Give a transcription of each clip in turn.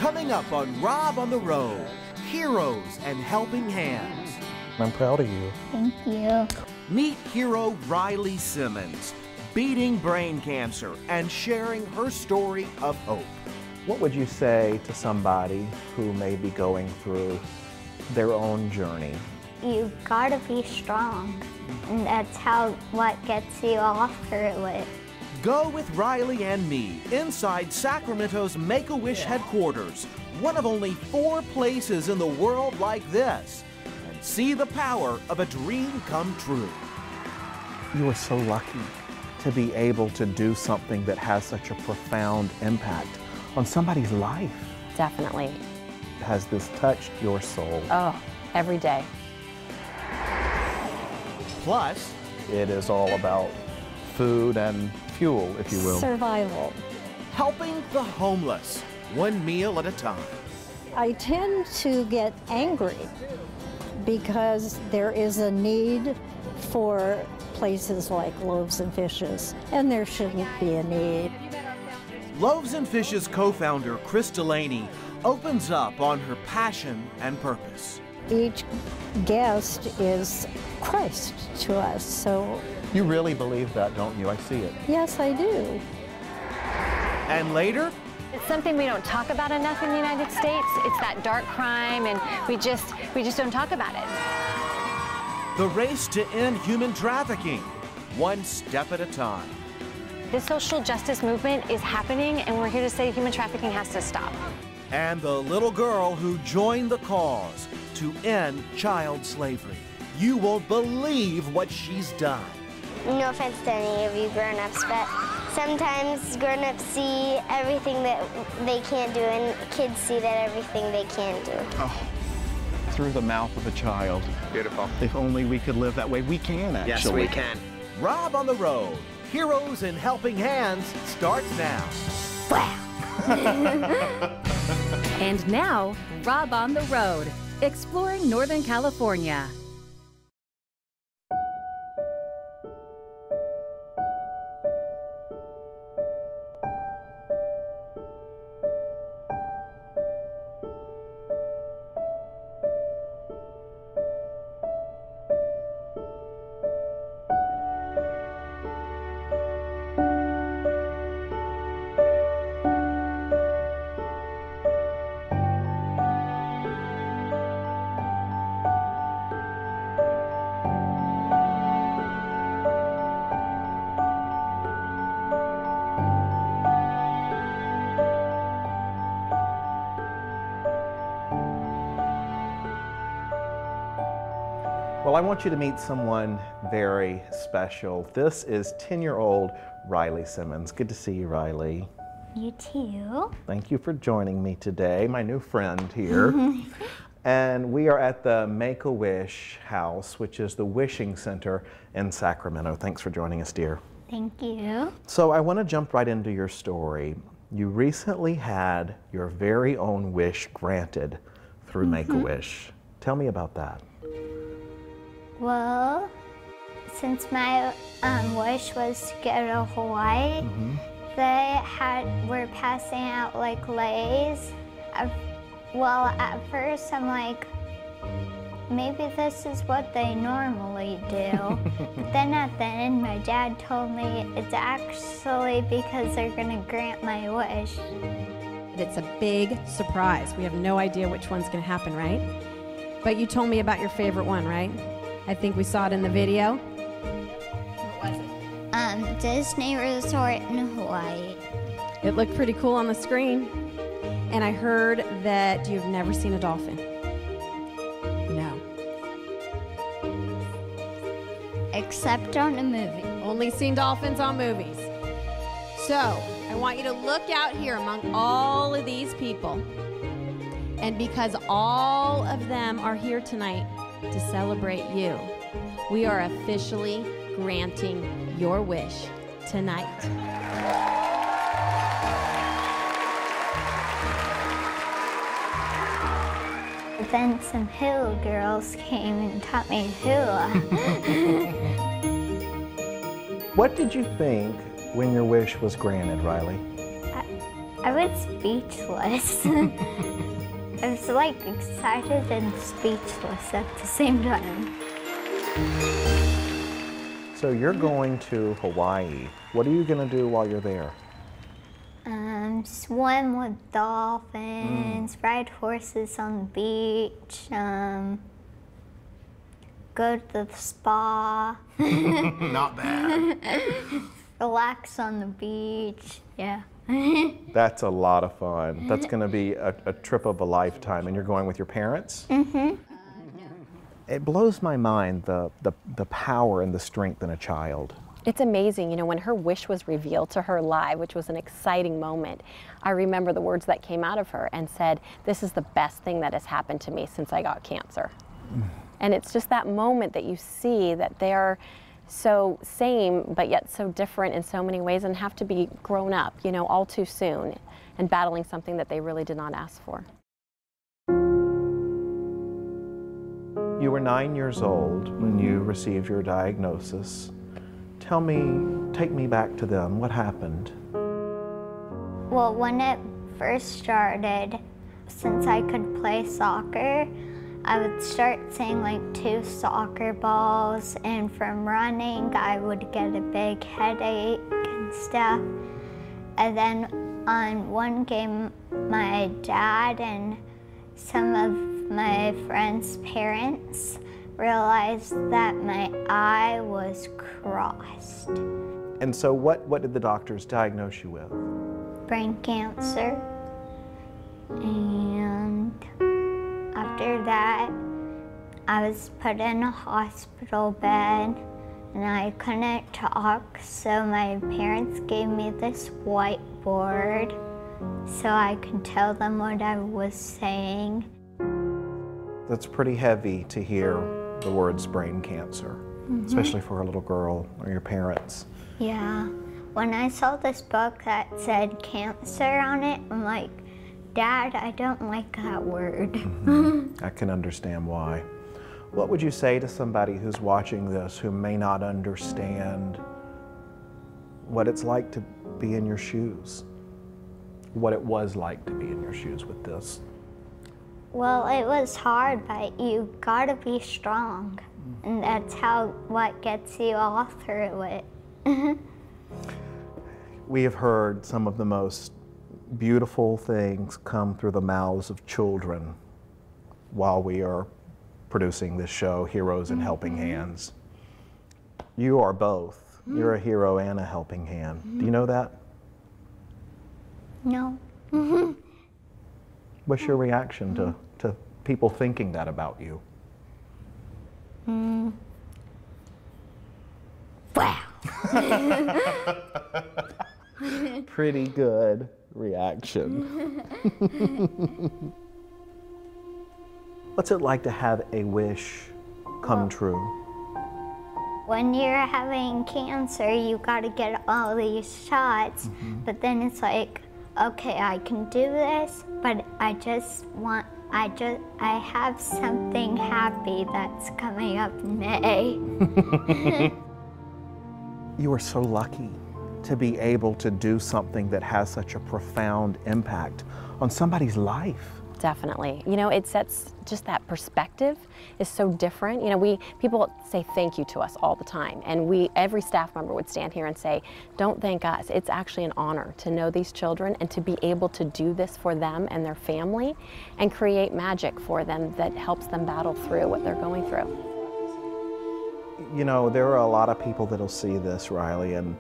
Coming up on Rob on the Road, Heroes and Helping Hands. I'm proud of you. Thank you. Meet hero Riley Simmons, beating brain cancer and sharing her story of hope. What would you say to somebody who may be going through their own journey? You've got to be strong, and that's what gets you off through it. Go with Riley and me inside Sacramento's Make-A-Wish headquarters, one of only 4 places in the world like this, and see the power of a dream come true. You are so lucky to be able to do something that has such a profound impact on somebody's life. Definitely. Has this touched your soul? Oh, every day. Plus, it is all about food and fuel, if you will. Survival. helping the homeless, one meal at a time. I tend to get angry because there is a need for places like Loaves and Fishes, and there shouldn't be a need. Loaves and Fishes co-founder Chris Delaney opens up on her passion and purpose. Each guest is Christ to us, so... You really believe that, don't you? I see it. Yes, I do. And later, it's something we don't talk about enough in the United States. It's that dark crime, and we just don't talk about it. the race to end human trafficking, one step at a time. This social justice movement is happening, and we're here to say human trafficking has to stop. And the little girl who joined the cause to end child slavery. You won't believe what she's done. No offense to any of you grown-ups, but sometimes grown-ups see everything that they can't do, and kids see that everything they can do. Oh, through the mouth of a child. Beautiful. If only we could live that way. We can, actually. Yes, we can. Rob on the Road, Heroes and Helping Hands starts now. And now, Rob on the Road, exploring Northern California. Well, I want you to meet someone very special. This is 10-year-old Riley Simmons. Good to see you, Riley. You too. Thank you for joining me today, my new friend here. And we are at the Make-A-Wish house, which is the wishing center in Sacramento. Thanks for joining us, dear. Thank you. So I want to jump right into your story. You recently had your very own wish granted through Make-A-Wish. Tell me about that. Well, since my wish was to go to Hawaii, they were passing out like Lays. Well, at first I'm like, maybe this is what they normally do. But then at the end, my dad told me it's actually because they're gonna grant my wish. It's a big surprise. We have no idea which one's gonna happen, right? But you told me about your favorite one, right? I think we saw it in the video. What was it? Disney Resort in Hawaii. It looked pretty cool on the screen. And I heard that you've never seen a dolphin. No. Except on a movie. Only seen dolphins on movies. So, I want you to look out here among all of these people. And because all of them are here tonight to celebrate you, we are officially granting your wish tonight. Then some hula girls came and taught me hula. What did you think when your wish was granted, Riley? I was speechless. I was like excited and speechless at the same time. So you're going to Hawaii. What are you going to do while you're there? Swim with dolphins, ride horses on the beach, go to the spa. Not bad. Relax on the beach, yeah. That's a lot of fun. That's going to be a trip of a lifetime. And you're going with your parents? Mm-hmm. It blows my mind, the power and the strength in a child. It's amazing, you know, when her wish was revealed to her live, which was an exciting moment, I remember the words that came out of her and said, "This is the best thing that has happened to me since I got cancer." And it's just that moment that you see that they are so same, but yet so different in so many ways and have to be grown up, you know, all too soon and battling something that they really did not ask for. You were 9 years old when you received your diagnosis. Tell me, take me back to them. What happened? Well, when it first started, since I could play soccer, I would start seeing like 2 soccer balls, and from running, I would get a big headache and stuff. And then on one game, my dad and some of my friends' parents realized that my eye was crossed. And so what did the doctors diagnose you with? Brain cancer. And after that, I was put in a hospital bed and I couldn't talk, so my parents gave me this whiteboard so I could tell them what I was saying. That's pretty heavy to hear the words brain cancer, especially for a little girl or your parents. Yeah. When I saw this book that said cancer on it, I'm like, Dad, I don't like that word. I can understand why. What would you say to somebody who's watching this who may not understand what it's like to be in your shoes? What it was like to be in your shoes with this? Well, it was hard, but you gotta be strong. And that's what gets you all through it. We have heard some of the most beautiful things come through the mouths of children while we are producing this show, Heroes and Helping Hands. You are both. You're a hero and a helping hand. Do you know that? No. What's your reaction to people thinking that about you? Wow. Pretty good reaction. What's it like to have a wish come true? When you're having cancer, you gotta get all these shots, but then it's like, okay, I can do this, but I have something happy that's coming up in May. You are so lucky to be able to do something that has such a profound impact on somebody's life. Definitely. You know, it sets just that perspective is so different. You know, people say thank you to us all the time, and every staff member would stand here and say, don't thank us. It's actually an honor to know these children and to be able to do this for them and their family and create magic for them that helps them battle through what they're going through. You know, there are a lot of people that'll see this, Riley, and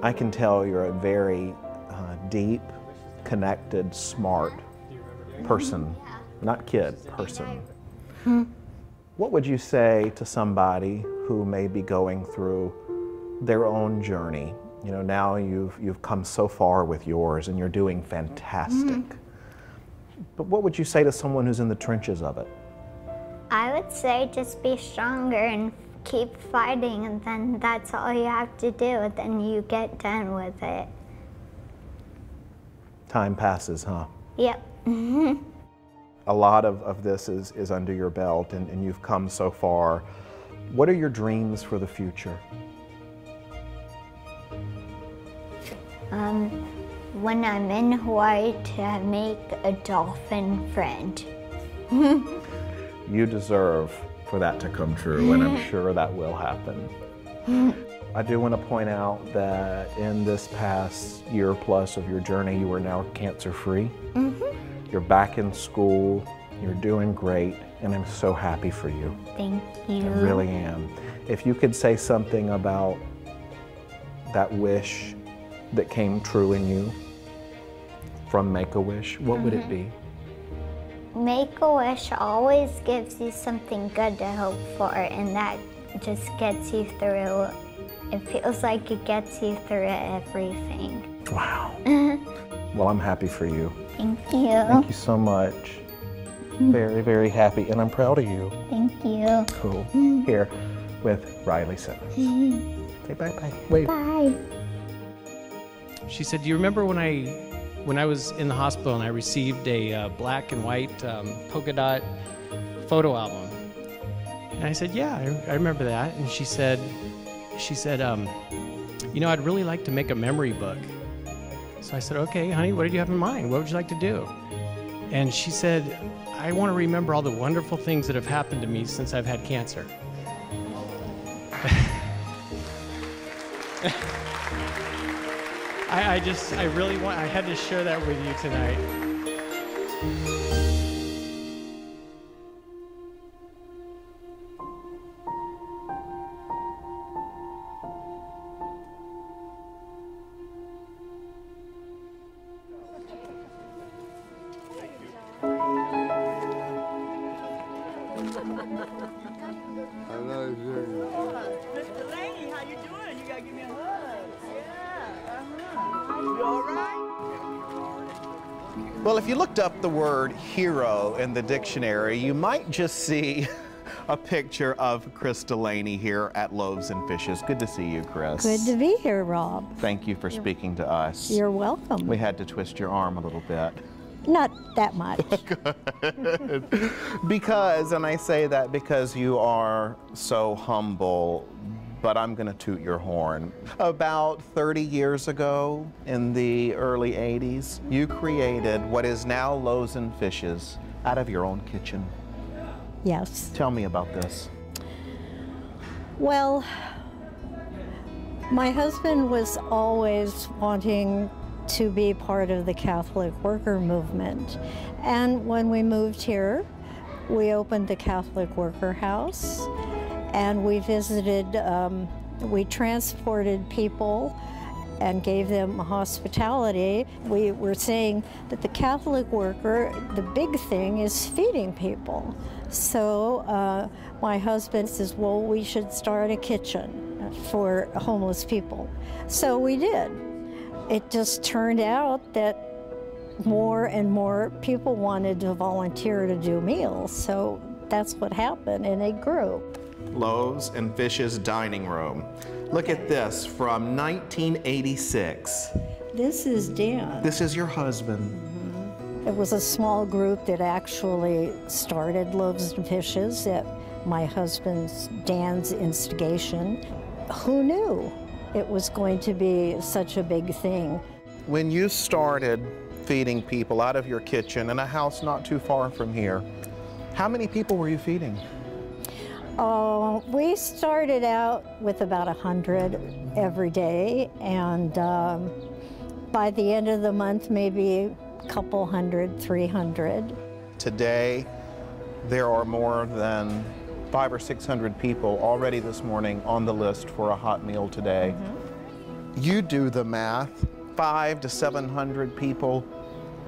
I can tell you're a very deep, connected, smart person, not kid, person. What would you say to somebody who may be going through their own journey? You know, now you've come so far with yours and you're doing fantastic. But what would you say to someone who's in the trenches of it? I would say just be stronger and keep fighting, and then that's all you have to do, and then you get done with it. Time passes, huh? Yep. A lot of this is under your belt, and you've come so far. What are your dreams for the future? when I'm in Hawaii to make a dolphin friend. You deserve for that to come true, and I'm sure that will happen. I do want to point out that in this past year plus of your journey, you are now cancer-free. You're back in school, you're doing great, and I'm so happy for you. Thank you. I really am. If you could say something about that wish that came true in you from Make-A-Wish, what would it be? Make-A-Wish always gives you something good to hope for, and that just gets you through. It feels like it gets you through everything. Wow. Well, I'm happy for you. Thank you. Thank you so much. Very, very happy, and I'm proud of you. Thank you. Cool. Here with Riley Simmons. Say bye-bye. Wave. Bye. She said, do you remember when I was in the hospital and I received a black and white polka dot photo album? And I said, yeah, I remember that. And she said, you know, I'd really like to make a memory book. So I said, okay, honey, what did you have in mind? What would you like to do? And she said, I want to remember all the wonderful things that have happened to me since I've had cancer. I had to share that with you tonight. Miss Delaney, how you doing? You gotta give me a hug. Yeah, You all right? Well, if you looked up the word hero in the dictionary, you might just see a picture of Chris Delaney here at Loaves and Fishes. Good to see you, Chris. Good to be here, Rob. Thank you for speaking to us. You're welcome. We had to twist your arm a little bit. Not that much. Good. Because, and I say that because you are so humble, but I'm going to toot your horn. About 30 years ago, in the early 80s, you created what is now Loaves and Fishes out of your own kitchen. Yes. Tell me about this. Well, my husband was always wanting to be part of the Catholic worker movement. And when we moved here, we opened the Catholic Worker House, and we visited, we transported people and gave them hospitality. We were saying that the Catholic worker, the big thing is feeding people. So my husband says, well, we should start a kitchen for homeless people. So we did. It just turned out that more and more people wanted to volunteer to do meals. So that's what happened, and it grew. Loaves and Fishes dining room. Look at this from 1986. This is Dan. This is your husband. It was a small group that actually started Loaves and Fishes at my husband's, Dan's, instigation. Who knew it was going to be such a big thing? When you started feeding people out of your kitchen in a house not too far from here, how many people were you feeding? We started out with about 100 every day, and by the end of the month, maybe a couple hundred, 300. Today, there are more than 500 or 600 people already this morning on the list for a hot meal today. You do the math, 500 to 700 people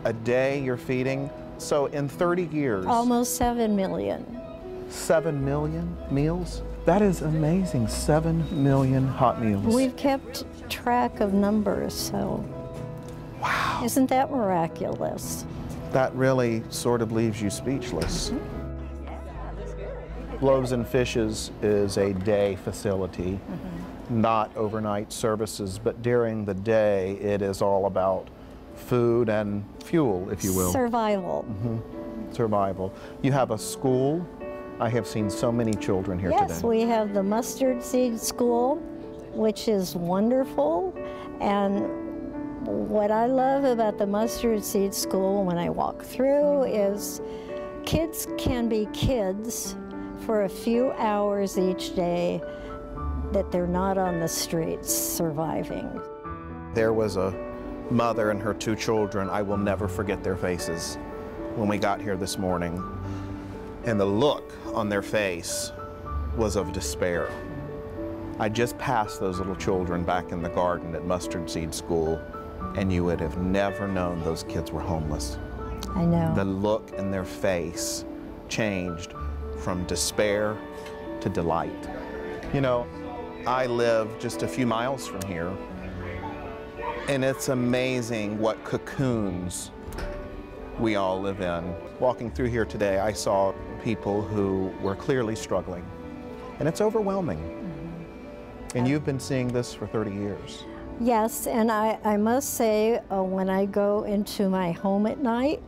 a day you're feeding. So in 30 years. Almost 7 million. 7 million meals? That is amazing, 7 million hot meals. We've kept track of numbers, so. Wow. Isn't that miraculous? That really sort of leaves you speechless. Loaves and Fishes is a day facility, not overnight services, but during the day it is all about food and fuel, if you will. Survival. Survival. You have a school. I have seen so many children here today. Yes, we have the Mustard Seed School, which is wonderful, and What I love about the Mustard Seed School when I walk through is kids can be kids for a few hours each day, that they're not on the streets surviving. There was a mother and her 2 children. I will never forget their faces when we got here this morning. And the look on their face was of despair. I just passed those little children back in the garden at Mustard Seed School, and you would have never known those kids were homeless. I know. The look in their face changed from despair to delight. You know, I live just a few miles from here, and it's amazing what cocoons we all live in. Walking through here today, I saw people who were clearly struggling, and it's overwhelming. And you've been seeing this for 30 years. Yes, and I must say, when I go into my home at night,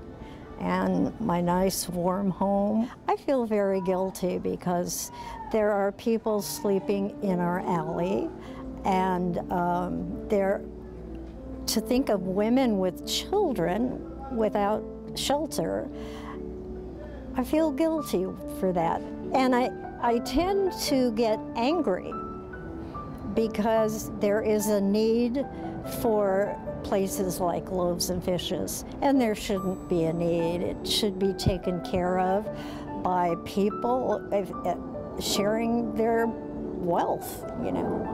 and my nice warm home, I feel very guilty because there are people sleeping in our alley, and to think of women with children without shelter, I feel guilty for that. And I tend to get angry because there is a need for places like Loaves and Fishes, and there shouldn't be a need. It should be taken care of by people sharing their wealth, you know.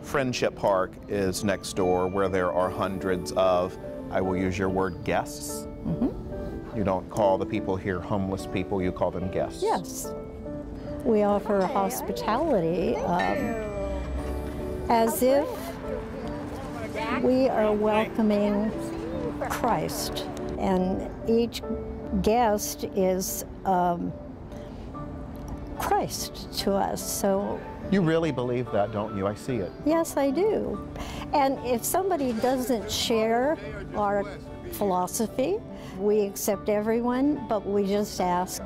Friendship Park is next door, where there are hundreds of, I will use your word, guests. You don't call the people here homeless people, you call them guests. Yes. We offer hospitality as if we are welcoming Christ, and each guest is Christ to us. So you really believe that, don't you? I see it. yes, I do. And if somebody doesn't share our philosophy, we accept everyone, but we just ask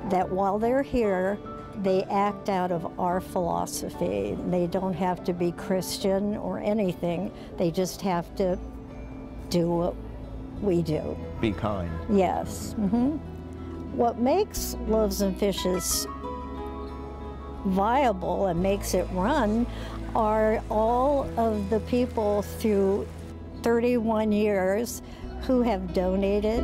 that while they're here, they act out of our philosophy. They don't have to be Christian or anything. They just have to do what we do. Be kind. Yes. What makes Loaves and Fishes viable and makes it run are all of the people through 31 years who have donated,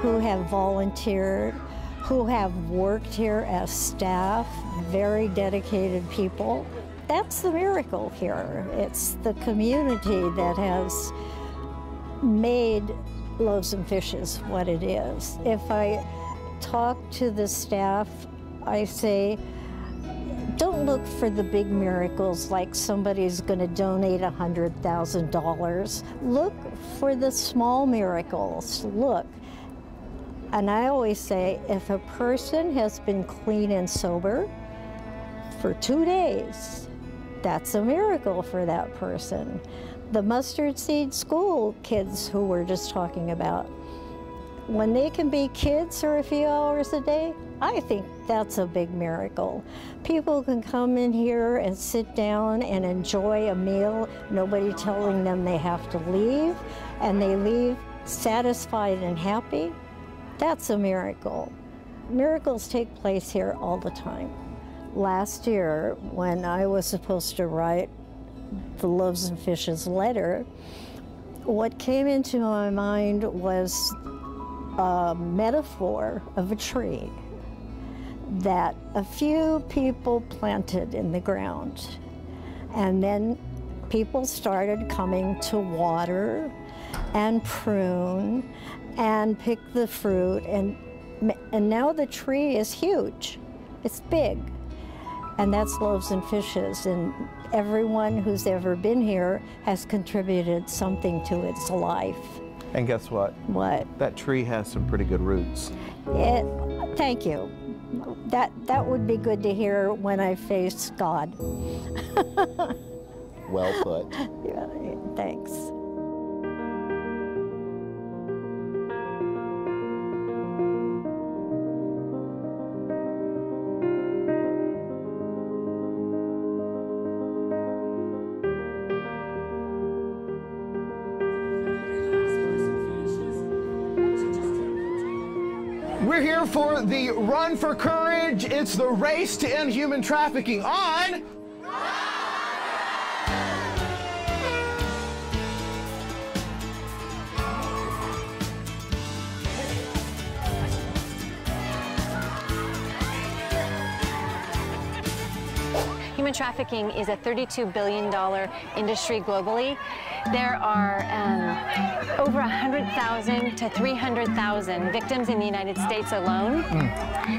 who have volunteered, who have worked here as staff, very dedicated people. That's the miracle here. It's the community that has made Loaves and Fishes what it is. If I talk to the staff, I say, don't look for the big miracles like somebody's going to donate $100,000. Look for the small miracles. Look. And I always say, if a person has been clean and sober for 2 days, that's a miracle for that person. The Mustard Seed School kids who we're just talking about, when they can be kids for a few hours a day, I think that's a big miracle. People can come in here and sit down and enjoy a meal, nobody telling them they have to leave, and they leave satisfied and happy. That's a miracle. Miracles take place here all the time. Last year, when I was supposed to write the Loaves and Fishes letter, what came into my mind was a metaphor of a tree that a few people planted in the ground. And then people started coming to water and prune and pick the fruit, and now the tree is huge. It's big. And that's Loaves and Fishes, and everyone who's ever been here has contributed something to its life. And guess what? What? That tree has some pretty good roots. Thank you. That would be good to hear when I face God. Well put. Yeah, thanks. We're here for the Run for Courage. It's the race to end human trafficking on... Human trafficking is a $32 billion industry globally. There are over 100,000 to 300,000 victims in the United States alone.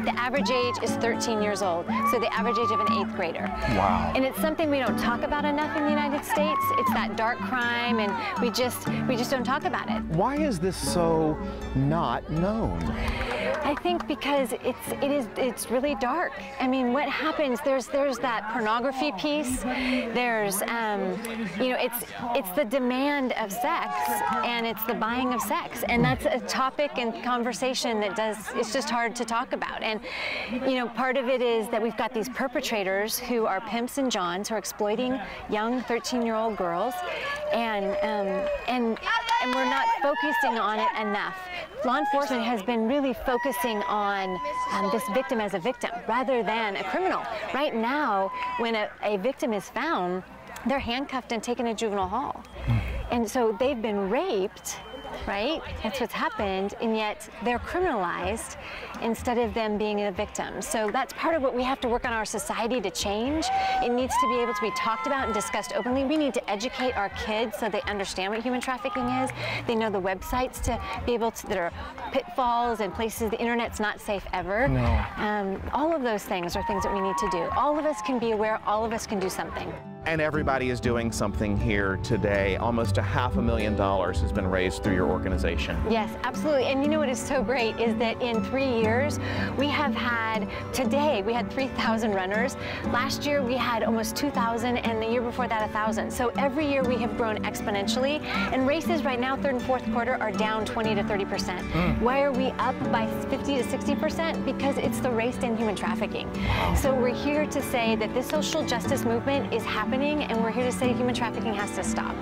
The average age is 13 years old, so the average age of an 8th grader. Wow. And it's something we don't talk about enough in the United States. It's that dark crime, and we just don't talk about it. Why is this so not known? I think because it's really dark. I mean, what happens? There's that pornography piece. There's you know, it's the demand of sex, and it's the buying of sex, and that's a topic and conversation that it's just hard to talk about. And you know, part of it is that we've got these perpetrators who are pimps and johns who are exploiting young 13-year-old girls, and we're not focusing on it enough. Law enforcement has been really focusing on this victim as a victim rather than a criminal. Right now, when a victim is found, they're handcuffed and taken to juvenile hall. And so they've been raped, right? That's what's happened, and yet they're criminalized instead of them being a victim. So that's part of what we have to work on our society to change. It needs to be able to be talked about and discussed openly. We need to educate our kids so they understand what human trafficking is. They know the websites to be able to, that are pitfalls and places the internet's not safe ever. No. All of those things are things that we need to do. All of us can be aware, all of us can do something. And everybody is doing something here today. Almost $500,000 has been raised through your organization. Yes, absolutely. And you know what is so great is that in 3 years, we have had, today, we had 3,000 runners. Last year, we had almost 2,000, and the year before that, 1,000. So every year, we have grown exponentially. And races right now, third and fourth quarter, are down 20 to 30%. Why are we up by 50 to 60%? Because it's the race to end human trafficking. So we're here to say that this social justice movement is happening, and we're here to say human trafficking has to stop.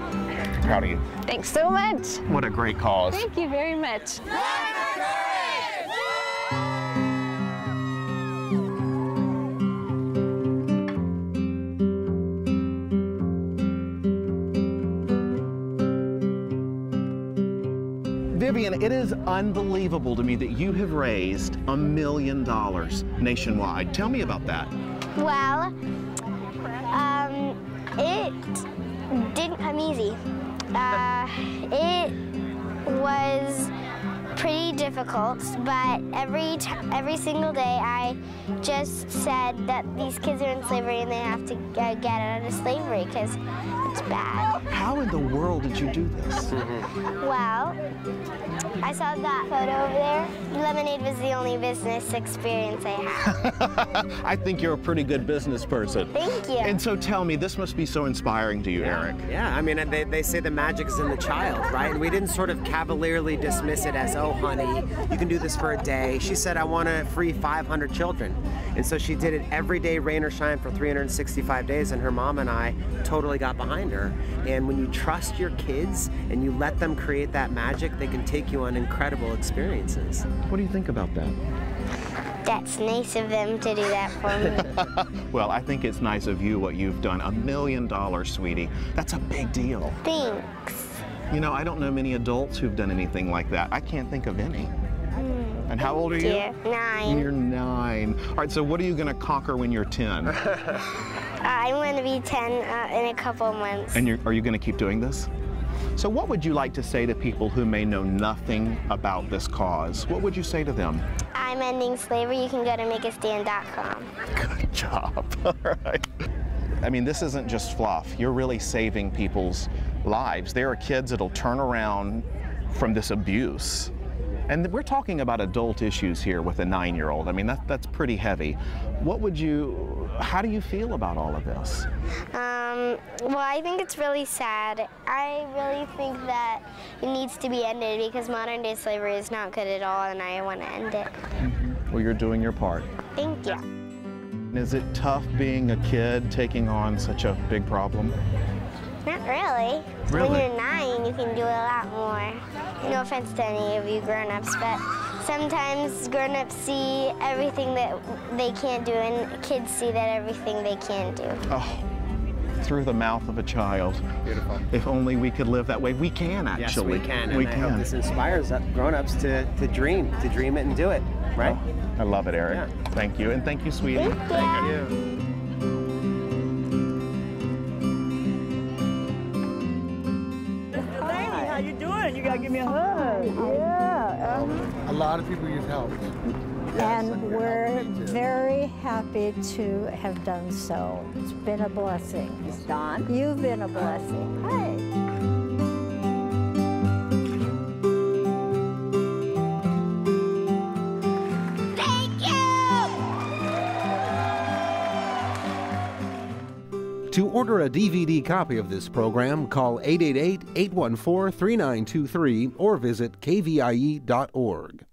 Proud of you. Thanks so much. What a great cause. Thank you very much. Vivian, it is unbelievable to me that you have raised $1 million nationwide. Tell me about that. Well, it didn't come easy. It was pretty difficult, but every single day I just said that these kids are in slavery and they have to get out of slavery because it's bad. How in the world did you do this? Well, I saw that photo over there. Lemonade was the only business experience I had. I think you're a pretty good business person. Thank you. And so tell me, this must be so inspiring to you, Eric. Yeah, I mean, they say the magic is in the child, right? And we didn't sort of cavalierly dismiss it as, oh, honey, you can do this for a day. She said, I want to free 500 children. And so she did it every day, rain or shine, for 365 days, and her mom and I totally got behind her. And when you trust your kids and you let them create that magic, they can take you on incredible experiences. What do you think about that? That's nice of them to do that for me. Well, I think it's nice of you what you've done. $1 million, sweetie. That's a big deal. Thanks. You know, I don't know many adults who've done anything like that. I can't think of any. And how old are you? 9. You're 9. All right, so what are you going to conquer when you're 10? I'm going to be 10 in a couple months. And are you going to keep doing this? So what would you like to say to people who may know nothing about this cause? What would you say to them? I'm ending slavery. You can go to makeastand.com. Good job. All right. I mean, this isn't just fluff. You're really saving people's lives. There are kids that'll turn around from this abuse. And we're talking about adult issues here with a 9-year-old. I mean, that's pretty heavy. How do you feel about all of this? Well, I think it's really sad. I really think that it needs to be ended because modern day slavery is not good at all, and I want to end it. Well, you're doing your part. Thank you. Is it tough being a kid taking on such a big problem? Not really. Really? When you're 9, you can do a lot more. No offense to any of you grown-ups, but sometimes grown-ups see everything that they can't do, and kids see that everything they can do. Oh, through the mouth of a child. Beautiful. If only we could live that way. We can, actually. Yes, we can. And I hope this inspires grown-ups to dream it and do it, right? Oh, I love it, Eric. Yeah. Thank you. And thank you, sweetie. Thank you. Delaney, how you doing? You gotta give me a hug. Yeah. A lot of people you've helped. And we're very happy to have done so. It's been a blessing. Miss Dawn. You've been a blessing. Hi. To order a DVD copy of this program, call 888-814-3923 or visit kvie.org.